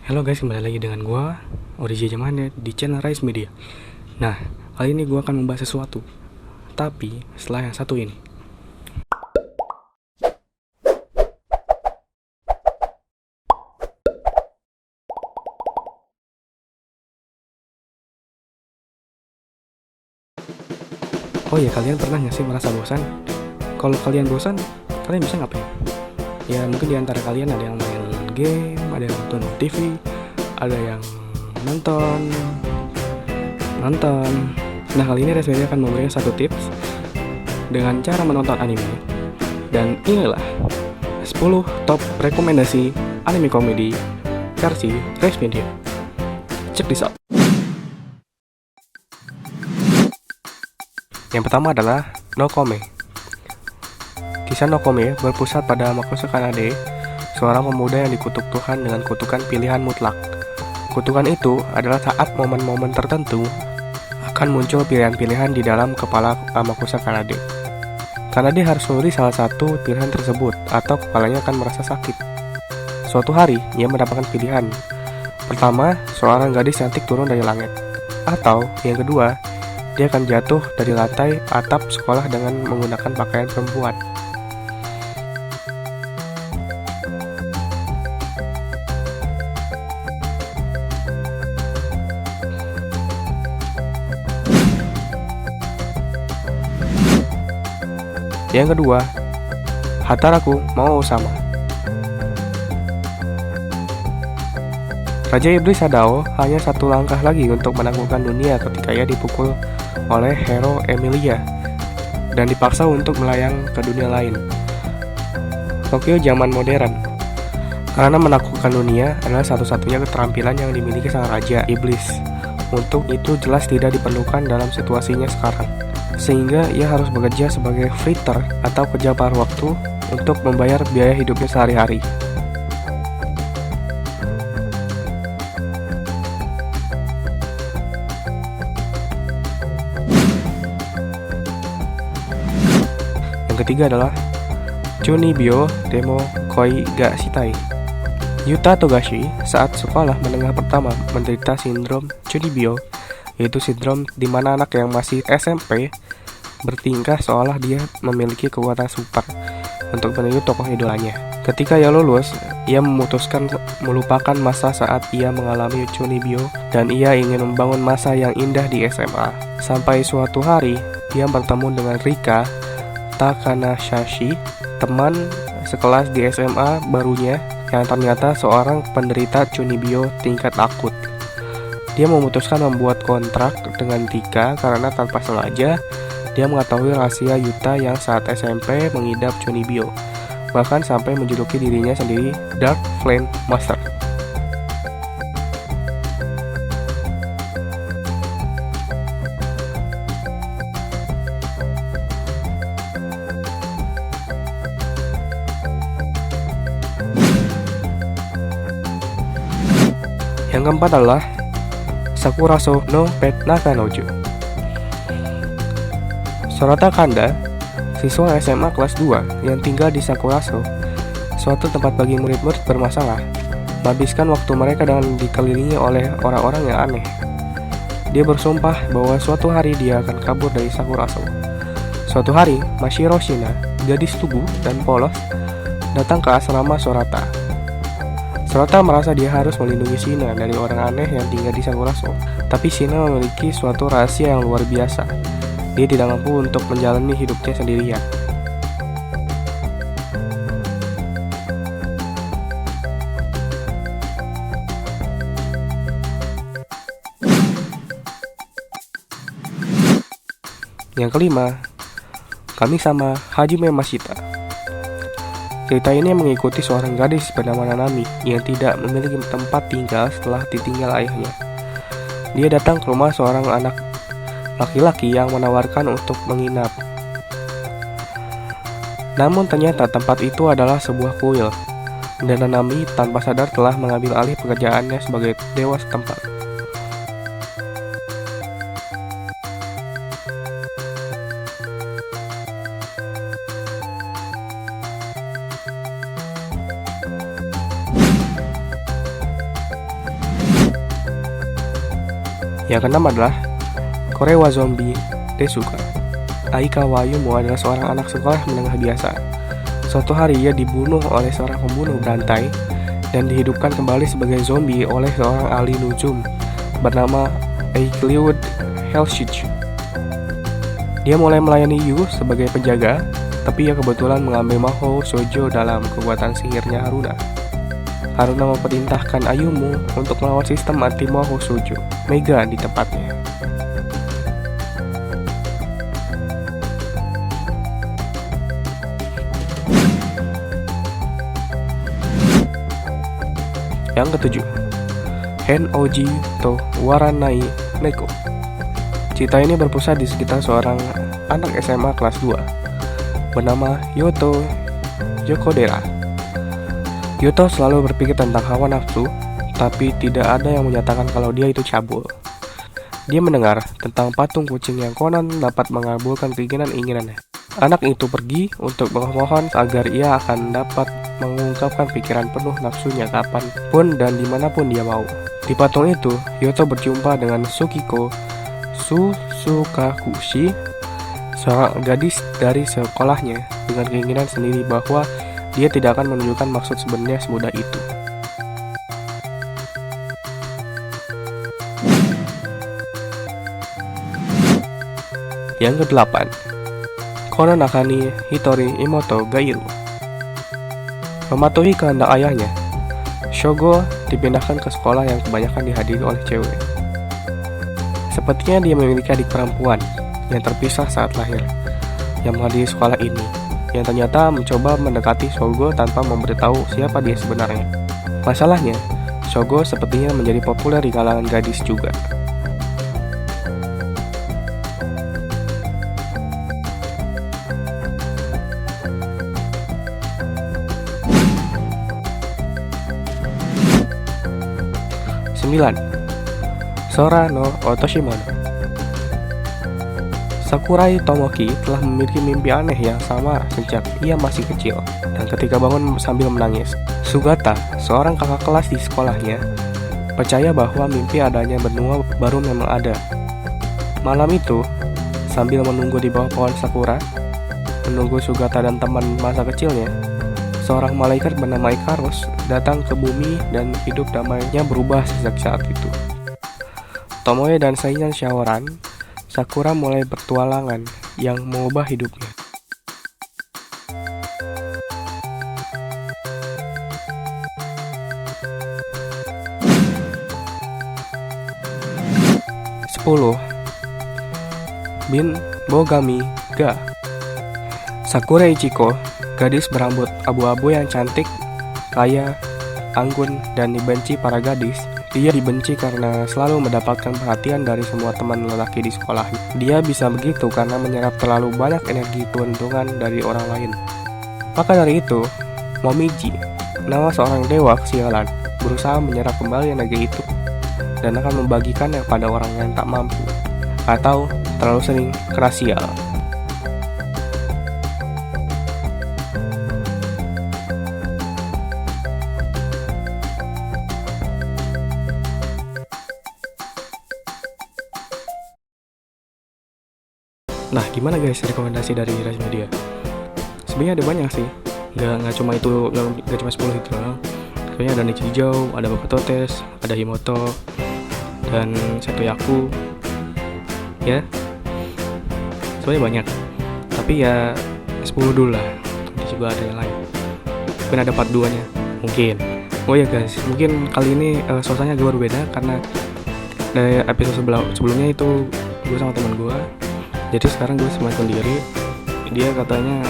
Halo guys, kembali lagi dengan gua Origi Jamane di channel Rise Media. Nah, kali ini gua akan membahas sesuatu, tapi setelah yang satu ini. Oh ya, kalian pernah nggak sih merasa bosan? Kalau kalian bosan, kalian bisa ngapain? Ya mungkin di antara kalian ada yang main game, ada yang nonton TV, ada yang nonton. Nah, kali ini Rise Media akan memberikan satu tips dengan cara menonton anime. Dan inilah 10 top rekomendasi anime komedi versi Rise Media. Check this out. Yang pertama adalah Nokome. Kisah Nokome berpusat pada Makoto Kanade, seorang pemuda yang dikutuk Tuhan dengan kutukan pilihan mutlak. Kutukan itu adalah saat momen-momen tertentu akan muncul pilihan-pilihan di dalam kepala Amakusa Kanade. Kanade harus memilih salah satu pilihan tersebut atau kepalanya akan merasa sakit. Suatu hari, ia mendapatkan pilihan. Pertama, seorang gadis cantik turun dari langit. Atau, yang kedua, dia akan jatuh dari lantai atap sekolah dengan menggunakan pakaian perempuan. Yang kedua, Hataraku mau sama. Raja Iblis Sadao hanya satu langkah lagi untuk menaklukkan dunia ketika ia dipukul oleh hero Emilia dan dipaksa untuk melayang ke dunia lain, Tokyo zaman modern. Karena menaklukkan dunia adalah satu-satunya keterampilan yang dimiliki sang Raja Iblis. Untuk itu jelas tidak diperlukan dalam situasinya sekarang, sehingga ia harus bekerja sebagai fritter atau kerja paruh waktu untuk membayar biaya hidupnya sehari-hari. Yang ketiga adalah Chunibyo Demo Koi ga Shitai. Yuta Togashi saat sekolah menengah pertama menderita sindrom Chunibyo, yaitu sindrom di mana anak yang masih SMP bertingkah seolah dia memiliki kekuatan super untuk meniru tokoh idolanya. Ketika ia lulus, ia memutuskan melupakan masa saat ia mengalami Chunibyo dan ia ingin membangun masa yang indah di SMA. Sampai suatu hari, dia bertemu dengan Rika Takanashashi, teman sekelas di SMA barunya yang ternyata seorang penderita Chunibyo tingkat akut. Dia memutuskan membuat kontrak dengan Rika karena tanpa sengaja dia mengetahui rahasia Yuta yang saat SMP mengidap Chunibyo, bahkan sampai menjuluki dirinya sendiri Dark Flame Master. Yang keempat adalah Sakuraso no Pet Nakanojo. Sorata Kanda, siswa SMA kelas 2 yang tinggal di Sakuraso, suatu tempat bagi murid-murid bermasalah, menghabiskan waktu mereka dengan dikelilingi oleh orang-orang yang aneh. Dia bersumpah bahwa suatu hari dia akan kabur dari Sakuraso. Suatu hari, Mashiro Shina, gadis tubuh dan polos, datang ke asrama Sorata. Sorata merasa dia harus melindungi Shina dari orang aneh yang tinggal di Sakuraso, tapi Shina memiliki suatu rahasia yang luar biasa. Dia tidak mampu untuk menjalani hidupnya sendirian. Yang kelima, Kami-sama Hajime Mashita. Cerita ini mengikuti seorang gadis bernama Nanami yang tidak memiliki tempat tinggal setelah ditinggal ayahnya. Dia datang ke rumah seorang anak laki-laki yang menawarkan untuk menginap. Namun ternyata tempat itu adalah sebuah kuil, dan Nanami tanpa sadar telah mengambil alih pekerjaannya sebagai dewa setempat. Yang keenam adalah Korewa Zombie Desuka. Aikawa Ayumu adalah seorang anak sekolah menengah biasa. Suatu hari ia dibunuh oleh seorang pembunuh berantai dan dihidupkan kembali sebagai zombie oleh seorang ahli nujum bernama Eikliud Helshich. Dia mulai melayani Yu sebagai penjaga, tapi ia kebetulan mengambil Maho Shoujo dalam kekuatan sihirnya Haruna. Haruna memerintahkan Ayumu untuk melawan sistem anti Maho Shoujo Mega di tempatnya. Yang ketujuh, Hen Oji to Waranai Neko. Cerita ini berpusat di sekitar seorang anak SMA kelas 2 bernama Yoto Yokodera. Yoto selalu berpikir tentang hawa nafsu, tapi tidak ada yang menyatakan kalau dia itu cabul. Dia mendengar tentang patung kucing yang konon dapat mengabulkan keinginan-inginannya. Anak itu pergi untuk memohon agar ia akan dapat mengungkapkan pikiran penuh nafsunya kapanpun dan dimanapun dia mau. Di patung itu, Yoto berjumpa dengan Sukiko Susukakushi, seorang gadis dari sekolahnya, dengan keinginan sendiri bahwa dia tidak akan menunjukkan maksud sebenarnya semudah itu. Yang kedelapan, Kono Nakani Hitori Imoto Gairu. Mematuhi kehendak ayahnya, Shogo dipindahkan ke sekolah yang kebanyakan dihadiri oleh cewek. Sepertinya dia memiliki adik perempuan yang terpisah saat lahir, yang menghadiri sekolah ini, yang ternyata mencoba mendekati Shogo tanpa memberitahu siapa dia sebenarnya. Masalahnya, Shogo sepertinya menjadi populer di kalangan gadis juga. Sora no Otoshimono. Sakurai Tomoki telah memiliki mimpi aneh yang sama sejak ia masih kecil, dan ketika bangun sambil menangis. Sugata, seorang kakak kelas di sekolahnya, percaya bahwa mimpi adanya benua baru memang ada. Malam itu, sambil menunggu di bawah pohon sakura, menunggu Sugata dan teman masa kecilnya, seorang malaikat bernama Ikarus datang ke bumi dan hidup damainya berubah sejak saat itu. Tomoe dan Sainan Shaoran, Sakura mulai bertualangan yang mengubah hidupnya. Bin Bogami Ga. Sakura Ichiko, gadis berambut abu-abu yang cantik, kaya, anggun, dan dibenci para gadis. Dia dibenci karena selalu mendapatkan perhatian dari semua teman lelaki di sekolahnya. Dia bisa begitu karena menyerap terlalu banyak energi keuntungan dari orang lain. Maka dari itu, Momiji, nama seorang dewa kesialan, berusaha menyerap kembali energi itu dan akan membagikannya pada orang yang tak mampu atau terlalu sering kerasial. Nah, gimana guys rekomendasi dari Rise Media? Sebenarnya ada banyak sih, nggak cuma itu, nggak cuma 10 itu doang. Sebenarnya ada Nichijou, ada Bokutotes, ada Himoto, dan Setoyaku, ya. Sebenarnya banyak, tapi ya 10 dulu lah. Nanti juga ada yang lain. Mungkin ada part 2-nya, mungkin. Oh ya guys, mungkin kali ini suasananya agak berbeda karena dari episode sebelumnya itu gue sama teman gue. Jadi sekarang gue sama sendiri. Dia katanya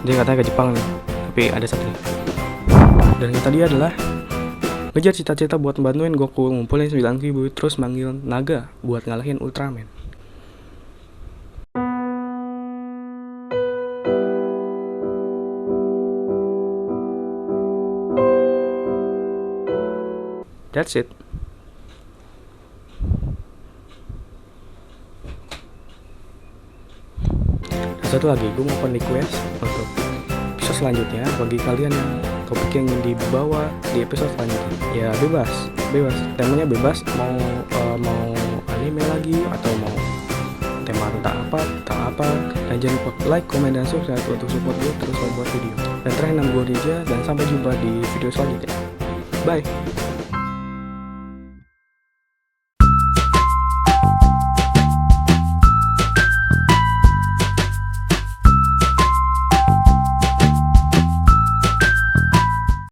ke Jepang nih, tapi ada satu nih. Dan yang tadi adalah ngejar cita-cita buat bantuin Goku ngumpulin 9 kibu, terus manggil naga buat ngalahin Ultraman. That's it. Satu lagi, gue mau request untuk episode selanjutnya. Bagi kalian yang topik yang ingin dibawa di episode selanjutnya, ya bebas, temanya bebas, mau anime lagi atau mau tema tentang apa. Dan jangan lupa like, comment, dan subscribe untuk support gue terus membuat video. Dan terakhir, nama gue Rija, dan sampai jumpa di video selanjutnya. Bye.